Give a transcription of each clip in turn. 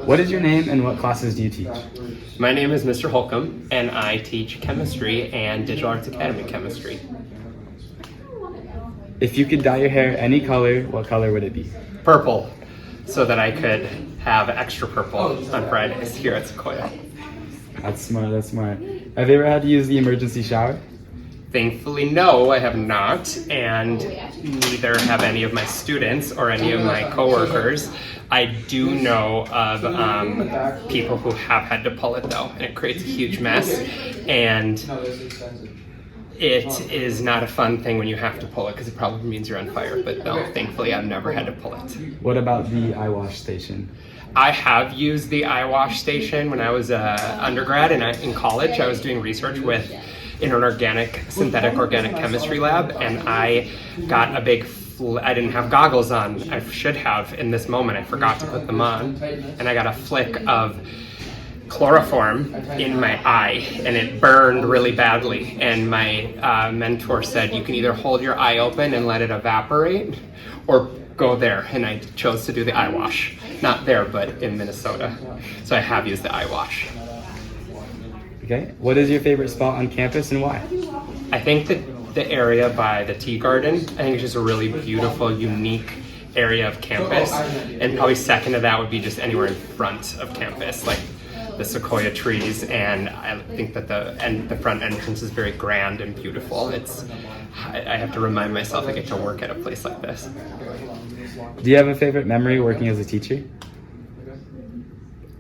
What is your name and what classes do you teach? My name is Mr. Holcomb, and I teach chemistry and Digital Arts Academy chemistry. If you could dye your hair any color, what color would it be? Purple, so that I could have extra purple on Fridays here at Sequoia. That's smart, that's smart. Have you ever had to use the emergency shower? Thankfully, no, I have not, and neither have any of my students or any of my coworkers. I do know of people who have had to pull it though, and it creates a huge mess, and it is not a fun thing when you have to pull it because it probably means you're on fire, but no, thankfully I've never had to pull it. What about the eye wash station? I have used the eye wash station when I was undergrad and in college. I was doing research in an synthetic organic chemistry lab, and I got a big I didn't have goggles on. I should have in this moment. I forgot to put them on, and I got a flick of chloroform in my eye, and it burned really badly. And my mentor said, you can either hold your eye open and let it evaporate, or go there. And I chose to do the eye wash. Not there, but in Minnesota. So I have used the eye wash. Okay. What is your favorite spot on campus and why? I think that the area by the tea garden, I think it's just a really beautiful, unique area of campus. And probably second to that would be just anywhere in front of campus, like the sequoia trees. And I think that the front entrance is very grand and beautiful. I have to remind myself I get to work at a place like this. Do you have a favorite memory working as a teacher?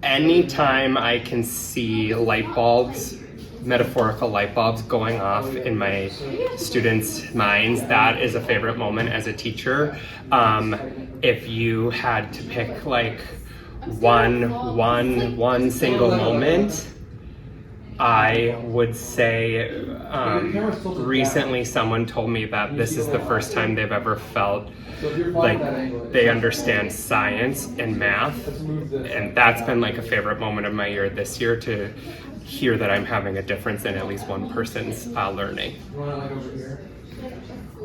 Anytime I can see light bulbs, metaphorical light bulbs going off in my students' minds, that is a favorite moment as a teacher. If you had to pick like one single moment, I would say recently someone told me that this is the first time they've ever felt like they understand science and math, and that's been like a favorite moment of my year this year, to hear that I'm having a difference in at least one person's learning.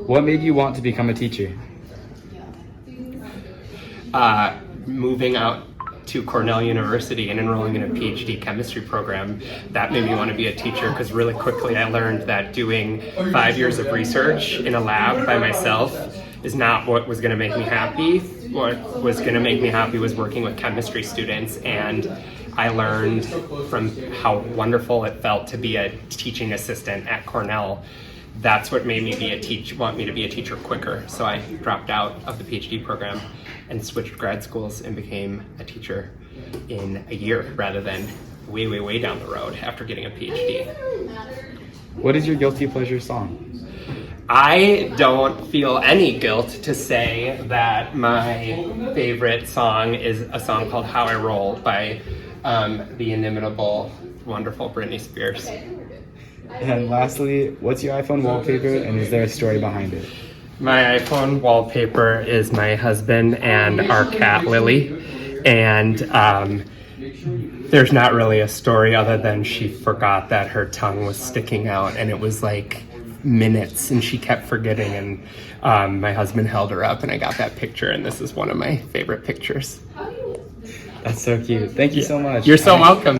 What made you want to become a teacher? Moving out to Cornell University and enrolling in a PhD chemistry program, that made me want to be a teacher, because really quickly I learned that doing 5 years of research in a lab by myself is not what was going to make me happy. What was going to make me happy was working with chemistry students, and I learned from how wonderful it felt to be a teaching assistant at Cornell. That's what made me want me to be a teacher quicker. So I dropped out of the PhD program and switched grad schools and became a teacher in a year rather than way down the road after getting a PhD. What is your guilty pleasure song? I don't feel any guilt to say that my favorite song is a song called How I Roll by the inimitable, wonderful Britney Spears. And lastly, what's your iPhone wallpaper, and is there a story behind it? My iPhone wallpaper is my husband and our cat Lily, and there's not really a story other than she forgot that her tongue was sticking out, and it was like minutes, and she kept forgetting, and my husband held her up, and I got that picture, and this is one of my favorite pictures. That's so cute. Thank you so much. You're so welcome.